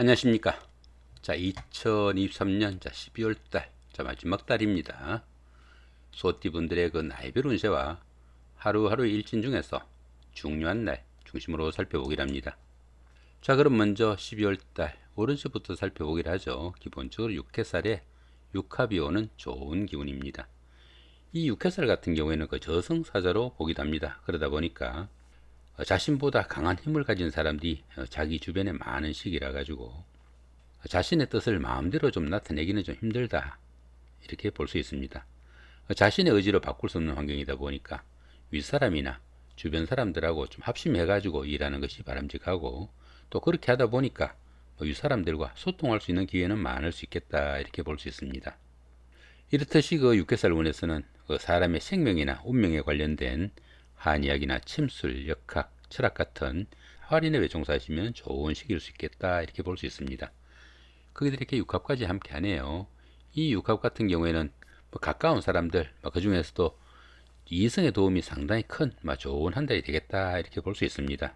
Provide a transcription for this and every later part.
안녕하십니까. 자, 2023년 12월 달, 마지막 달입니다. 소띠분들의 그 나이별 운세와 하루하루 일진 중에서 중요한 날 중심으로 살펴보기로 합니다. 자, 그럼 먼저 12월 달 오른쪽부터 살펴보기로 하죠. 기본적으로 육해살에 육합이 오는 좋은 기운입니다. 이 육해살 같은 경우에는 그 저승사자로 보기도 합니다. 그러다 보니까 자신보다 강한 힘을 가진 사람들이 자기 주변에 많은 시기라 가지고 자신의 뜻을 마음대로 좀 나타내기는 좀 힘들다, 이렇게 볼 수 있습니다. 자신의 의지로 바꿀 수 없는 환경이다 보니까 윗사람이나 주변 사람들하고 좀 합심해 가지고 일하는 것이 바람직하고, 또 그렇게 하다 보니까 윗사람들과 소통할 수 있는 기회는 많을 수 있겠다, 이렇게 볼 수 있습니다. 이렇듯이 그 육개살 운에서는 그 사람의 생명이나 운명에 관련된 한의학이나 침술, 역학, 철학 같은 활인에 종사하시면 좋은 시기일 수 있겠다, 이렇게 볼 수 있습니다. 거기들 이렇게 육합까지 함께 하네요. 이 육합 같은 경우에는 가까운 사람들, 그 중에서도 이성의 도움이 상당히 큰 좋은 한 달이 되겠다, 이렇게 볼 수 있습니다.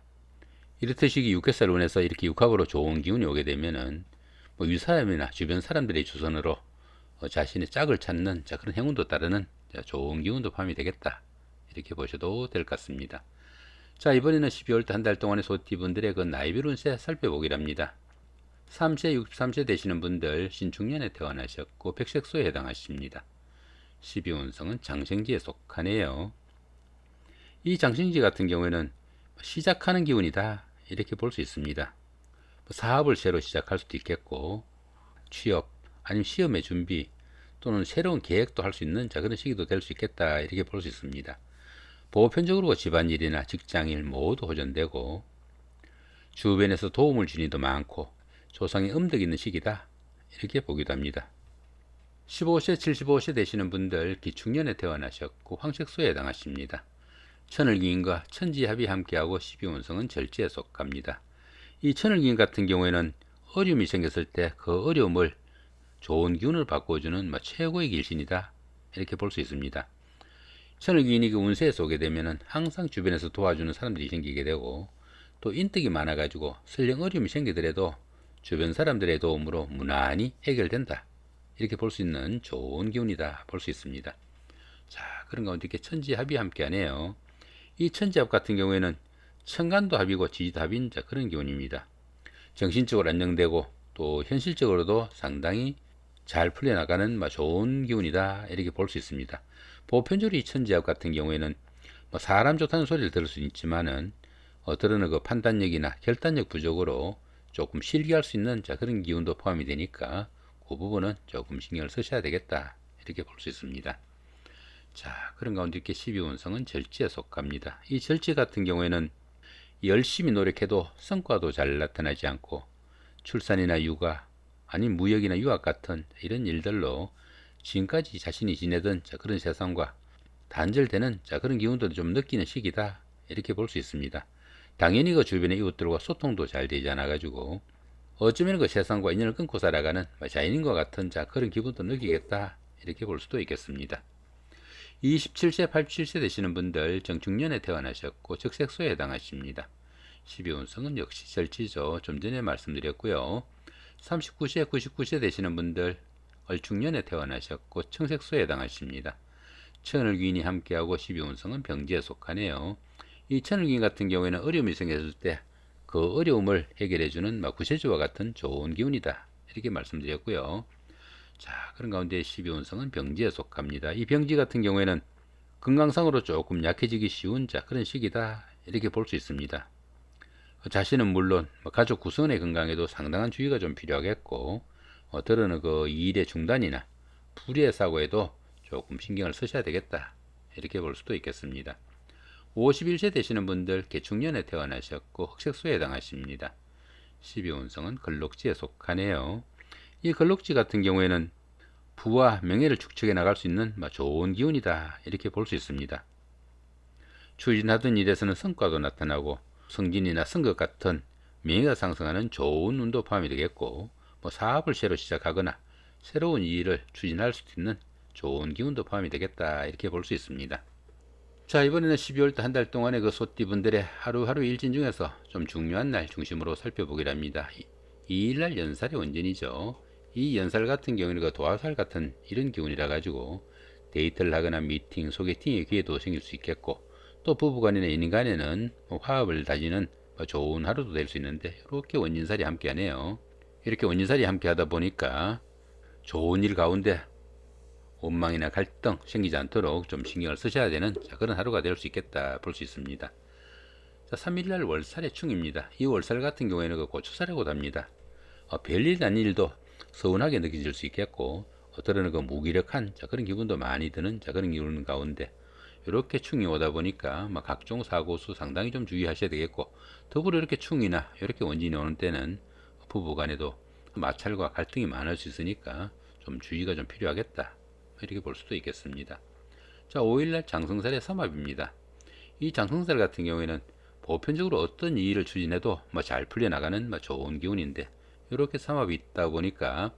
이렇듯이 육개살 운에서 이렇게 육합으로 좋은 기운이 오게 되면은 윗사람이나 주변 사람들의 주선으로 자신의 짝을 찾는 그런 행운도 따르는 좋은 기운도 포함이 되겠다, 이렇게 보셔도 될 것 같습니다. 자, 이번에는 12월 한 달 동안의 소띠분들의 그 나이별 운세 살펴보기로 합니다. 3세, 63세 되시는 분들 신축년에 태어나셨고 백색소에 해당하십니다. 12운성은 장생지에 속하네요. 이 장생지 같은 경우에는 시작하는 기운이다, 이렇게 볼 수 있습니다. 사업을 새로 시작할 수도 있겠고, 취업 아니면 시험의 준비 또는 새로운 계획도 할 수 있는 그런 시기도 될 수 있겠다, 이렇게 볼 수 있습니다. 보편적으로 집안일이나 직장일 모두 호전되고, 주변에서 도움을 주는 이도 많고 조상의 음덕이 있는 시기다, 이렇게 보기도 합니다. 15세, 75세 되시는 분들 기축년에 태어나셨고 황색소에 해당하십니다. 천을기인과 천지합이 함께하고 12운성은 절지에 속합니다. 이 천을기인 같은 경우에는 어려움이 생겼을 때 그 어려움을 좋은 기운을 바꿔주는 최고의 길신이다, 이렇게 볼 수 있습니다. 천을기인이 그 운세에 쏘게 되면 항상 주변에서 도와주는 사람들이 생기게 되고, 또 인덕이 많아가지고 설령 어려움이 생기더라도 주변 사람들의 도움으로 무난히 해결된다, 이렇게 볼 수 있는 좋은 기운이다 볼 수 있습니다. 자, 그런 가운데 이렇게 천지합이 함께하네요. 이 천지합 같은 경우에는 천간도 합이고 지지도 합인 그런 기운입니다. 정신적으로 안정되고 또 현실적으로도 상당히 잘 풀려나가는 좋은 기운이다, 이렇게 볼 수 있습니다. 보편적으로 이 천지합 같은 경우에는 사람 좋다는 소리를 들을 수 있지만은 어떤 그 판단력이나 결단력 부족으로 조금 실기할 수 있는 그런 기운도 포함이 되니까 그 부분은 조금 신경을 쓰셔야 되겠다, 이렇게 볼 수 있습니다. 자, 그런 가운데 이렇게 12운성은 절지에 속합니다. 이 절지 같은 경우에는 열심히 노력해도 성과도 잘 나타나지 않고 출산이나 육아 아니면 무역이나 유학 같은 이런 일들로 지금까지 자신이 지내던 그런 세상과 단절되는 그런 기운도 좀 느끼는 시기다, 이렇게 볼 수 있습니다. 당연히 그 주변의 이웃들과 소통도 잘 되지 않아 가지고 어쩌면 그 세상과 인연을 끊고 살아가는 자연인과 같은 그런 기분도 느끼겠다, 이렇게 볼 수도 있겠습니다. 27세, 87세 되시는 분들 정축년에 태어나셨고 적색소에 해당하십니다. 12운성은 역시 절지죠. 좀 전에 말씀드렸고요. 39세, 99세 되시는 분들 얼축년에 태어나셨고 청색소에 해당하십니다. 천을귀인이 함께하고 12운성은 병지에 속하네요. 이 천을귀인 같은 경우에는 어려움이 생겼을 때 그 어려움을 해결해주는 구세주와 같은 좋은 기운이다, 이렇게 말씀드렸고요. 자, 그런 가운데 12운성은 병지에 속합니다. 이 병지 같은 경우에는 건강상으로 조금 약해지기 쉬운 그런 시기다, 이렇게 볼 수 있습니다. 자신은 물론 가족 구성원의 건강에도 상당한 주의가 좀 필요하겠고, 들어는 그 일의 중단이나 불의의 사고에도 조금 신경을 쓰셔야 되겠다, 이렇게 볼 수도 있겠습니다. 51세 되시는 분들 개축년에 태어나셨고 흑색소에 해당하십니다. 12운성은 걸록지에 속하네요. 이 걸록지 같은 경우에는 부와 명예를 축적해 나갈 수 있는 좋은 기운이다, 이렇게 볼 수 있습니다. 추진하던 일에서는 성과도 나타나고 승진이나 승급 같은 명예가 상승하는 좋은 운도 포함이 되겠고, 사업을 새로 시작하거나 새로운 일을 추진할 수 있는 좋은 기운도 포함이 되겠다, 이렇게 볼 수 있습니다. 자, 이번에는 12월 한 달 동안의 그 소띠분들의 하루하루 일진 중에서 좀 중요한 날 중심으로 살펴보기로 합니다. 2일날 연살의 원전이죠. 이 연살 같은 경우는 그 도화살 같은 이런 기운이라 가지고 데이트를 하거나 미팅, 소개팅의 기회도 생길 수 있겠고, 또 부부간이나 연인간에는 화합을 다지는 좋은 하루도 될 수 있는데, 이렇게 원진살이 함께 하네요. 이렇게 원진살이 함께 하다 보니까 좋은 일 가운데 원망이나 갈등 생기지 않도록 좀 신경을 쓰셔야 되는 그런 하루가 될 수 있겠다 볼 수 있습니다. 자, 3일날 월살의 충입니다. 이 월살 같은 경우에는 그 고추살이라고도 합니다. 별일 아닌 일도 서운하게 느껴질 수 있겠고, 어떨때는 그 무기력한 그런 기분도 많이 드는 그런 기분 가운데 이렇게 충이 오다 보니까 각종 사고수 상당히 좀 주의하셔야 되겠고, 더불어 이렇게 충이나 이렇게 원진이 오는 때는 부부간에도 마찰과 갈등이 많을 수 있으니까 좀 주의가 좀 필요하겠다, 이렇게 볼 수도 있겠습니다. 자, 5일날 장성살의 삼합입니다. 이 장성살 같은 경우에는 보편적으로 어떤 일을 추진해도 잘 풀려나가는 좋은 기운인데, 이렇게 삼합이 있다 보니까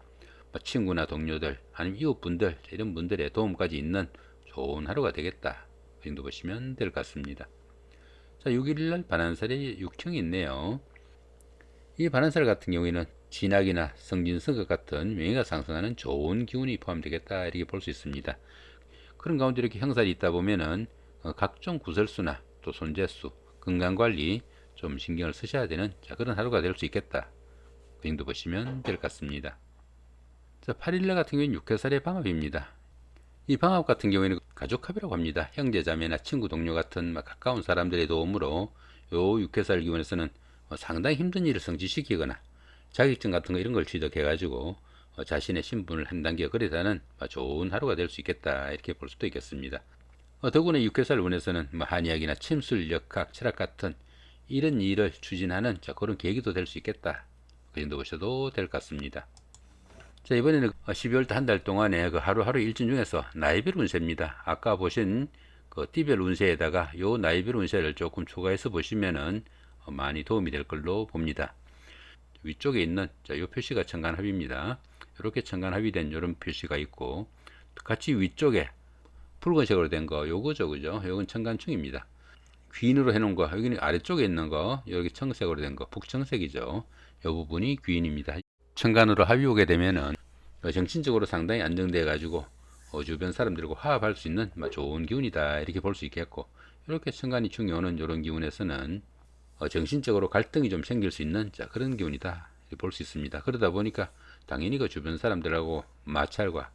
친구나 동료들 아니면 이웃분들 이런 분들의 도움까지 있는 좋은 하루가 되겠다, 그 정도 보시면 될 것 같습니다. 자, 6일날 반한살의 육청이 있네요. 이 반한살 같은 경우에는 진학이나 성진, 성격 같은 명예가 상승하는 좋은 기운이 포함되겠다, 이렇게 볼 수 있습니다. 그런 가운데 이렇게 형살이 있다 보면은 각종 구설수나 또 손재수, 건강관리 좀 신경을 쓰셔야 되는 그런 하루가 될 수 있겠다, 그 정도 보시면 될 것 같습니다. 자, 8일날 같은 경우는 육해살의 방합입니다. 이 방합 같은 경우에는 가족합이라고 합니다. 형제자매나 친구 동료 같은 가까운 사람들의 도움으로 요 육해살 기운에서는 상당히 힘든 일을 성취시키거나 자격증 같은 거 이런 걸 취득해 가지고 자신의 신분을 한 단계 업그레이드하는 좋은 하루가 될 수 있겠다, 이렇게 볼 수도 있겠습니다. 더구나 육해살 운에서는 한의학이나 침술, 역학, 철학 같은 이런 일을 추진하는 그런 계기도 될 수 있겠다, 그 정도 보셔도 될 것 같습니다. 자, 이번에는 12월달 한 달 동안에 그 하루하루 일진 중에서 나이별 운세입니다. 아까 보신 그 띠별 운세에다가 요 나이별 운세를 조금 추가해서 보시면은 많이 도움이 될 걸로 봅니다. 위쪽에 있는 요 표시가 천간합입니다. 이렇게 천간합이 된 이런 표시가 있고, 같이 위쪽에 붉은색으로 된 거 요거죠, 그죠? 요건 천간충입니다. 귀인으로 해놓은 거, 여기는 아래쪽에 있는 거, 여기 청색으로 된 거 북청색이죠. 요 부분이 귀인입니다. 천간으로 합이 오게 되면은 정신적으로 상당히 안정돼 가지고 주변 사람들과 화합할 수 있는 좋은 기운이다, 이렇게 볼 수 있겠고, 이렇게 천간이 충이 오는 이런 기운에서는 정신적으로 갈등이 좀 생길 수 있는 그런 기운이다, 이렇게 볼 수 있습니다. 그러다 보니까 당연히 그 주변 사람들하고 마찰과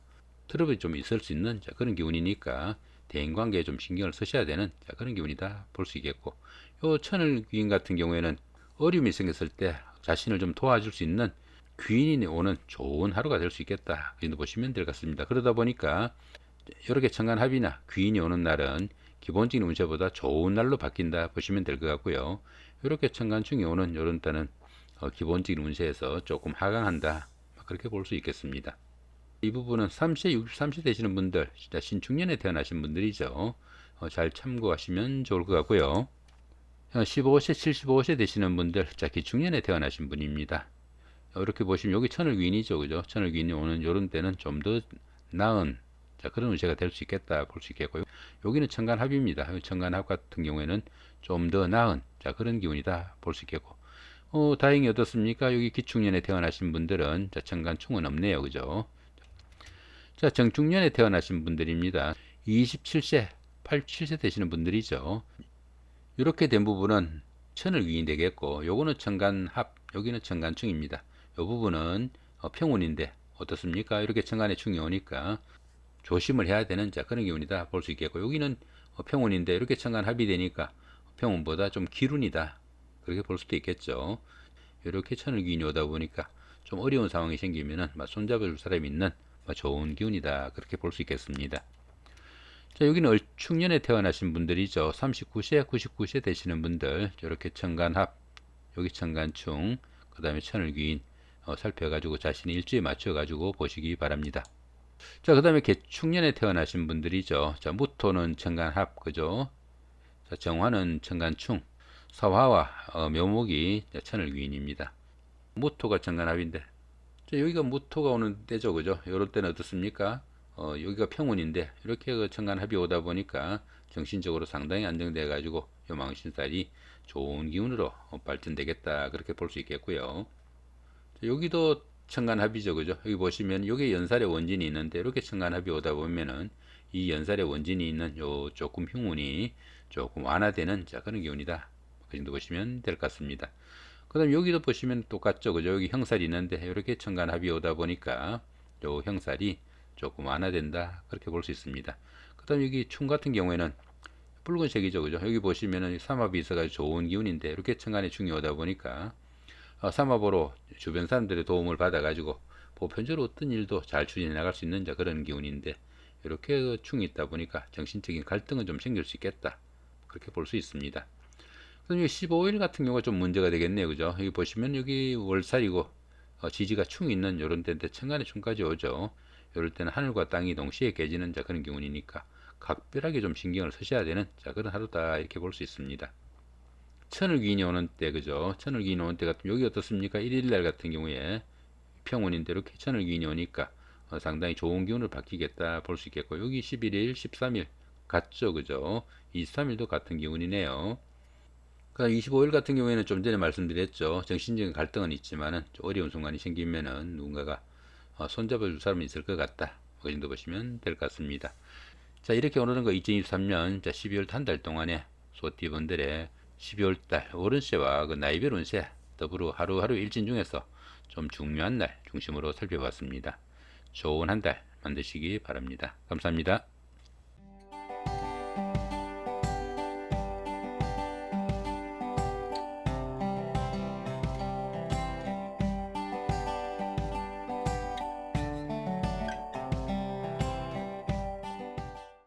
트러블이 좀 있을 수 있는 그런 기운이니까 대인관계에 좀 신경을 쓰셔야 되는 그런 기운이다 볼 수 있겠고, 요 천을 귀인 같은 경우에는 어려움이 생겼을 때 자신을 좀 도와줄 수 있는 귀인이 오는 좋은 하루가 될 수 있겠다, 그 정도 보시면 될 것 같습니다. 그러다 보니까 이렇게 천간합이나 귀인이 오는 날은 기본적인 운세보다 좋은 날로 바뀐다 보시면 될 것 같고요. 이렇게 천간충이 오는 이런 때는 기본적인 운세에서 조금 하강한다, 그렇게 볼 수 있겠습니다. 이 부분은 30세, 63세 되시는 분들, 진짜 신축년에 태어나신 분들이죠. 잘 참고하시면 좋을 것 같고요. 15세, 75세 되시는 분들, 자, 기축년에 태어나신 분입니다. 이렇게 보시면 여기 천을 귀인이죠, 그죠? 천을 귀인이 오는 이런 때는 좀 더 나은 그런 운세가 될 수 있겠다 볼 수 있겠고요. 여기는 천간합입니다. 천간합 같은 경우에는 좀 더 나은 그런 기운이다 볼 수 있겠고, 다행히 어떻습니까? 여기 기축년에 태어나신 분들은 천간충은 없네요, 그죠? 자, 정축년에 태어나신 분들입니다. 27세, 87세 되시는 분들이죠. 이렇게 된 부분은 천을 귀인 되겠고, 요거는 천간합, 여기는 천간충입니다. 요 부분은 평운인데 어떻습니까? 이렇게 천간에 충이 오니까 조심을 해야 되는 그런 기운이다 볼 수 있겠고, 여기는 평운인데 이렇게 천간합이 되니까 평운보다 좀 기운이다, 그렇게 볼 수도 있겠죠. 이렇게 천을 귀인이 오다 보니까 좀 어려운 상황이 생기면은 손잡아줄 사람이 있는 좋은 기운이다, 그렇게 볼 수 있겠습니다. 자, 여기는 을축년에 태어나신 분들이죠. 39세, 99세 되시는 분들, 이렇게 천간합, 여기 천간충, 그 다음에 천을귀인 살펴가지고 자신의 일주에 맞춰가지고 보시기 바랍니다. 자, 그 다음에 개축년에 태어나신 분들이죠. 자, 무토는 천간합, 그죠? 자, 정화는 천간충, 사화와 묘목이 천을귀인입니다. 무토가 천간합인데, 자, 여기가 무토가 오는 때죠, 그죠? 요럴 때는 어떻습니까? 여기가 평운인데 이렇게 그 천간합이 오다 보니까 정신적으로 상당히 안정돼 가지고 요 망신살이 좋은 기운으로 발전되겠다, 그렇게 볼 수 있겠고요. 여기도 천간합이죠, 그죠? 여기 보시면 여기 연살의 원진이 있는데 이렇게 천간합이 오다 보면은 이 연살의 원진이 있는 요 조금 흉운이 조금 완화되는 자 그런 기운이다. 그 정도 보시면 될 것 같습니다. 그다음 여기도 보시면 똑같죠, 그죠? 여기 형살이 있는데 이렇게 천간합이 오다 보니까 요 형살이 조금 완화된다 그렇게 볼 수 있습니다. 그다음 여기 충 같은 경우에는 붉은색이죠, 그죠? 여기 보시면은 삼합이 있어가지고 좋은 기운인데 이렇게 천간에 충이 오다 보니까 삼합으로 주변 사람들의 도움을 받아가지고 보편적으로 어떤 일도 잘 추진해 나갈 수 있는 자 그런 기운인데 이렇게 충이 있다 보니까 정신적인 갈등은 좀 생길 수 있겠다 그렇게 볼 수 있습니다. 그럼 15일 같은 경우가 좀 문제가 되겠네요, 그죠? 여기 보시면 여기 월살이고 지지가 충이 있는 요런 때인데 천간에 충까지 오죠. 이럴 때는 하늘과 땅이 동시에 깨지는 자 그런 기운이니까 각별하게 좀 신경을 쓰셔야 되는 자 그런 하루다 이렇게 볼 수 있습니다. 천을기인이 오는 때, 그죠? 천을기인이 오는 때 같은 여기 어떻습니까? 1일날 같은 경우에 평운인데 이렇게 천을기인이 오니까 상당히 좋은 기운을 받기겠다 볼 수 있겠고 여기 11일, 13일 같죠, 그죠? 23일도 같은 기운이네요. 그다음 25일 같은 경우에는 좀 전에 말씀드렸죠. 정신적인 갈등은 있지만은 좀 어려운 순간이 생기면은 누군가가 손잡아 줄 사람이 있을 것 같다. 그 정도 보시면 될 것 같습니다. 자, 이렇게 오늘은 그 2023년 12월 한 달 동안에 소띠분들의 12월 달 오른세와 그 나이별 운세 더불어 하루하루 일진 중에서 좀 중요한 날 중심으로 살펴봤습니다. 좋은 한 달 만드시기 바랍니다. 감사합니다.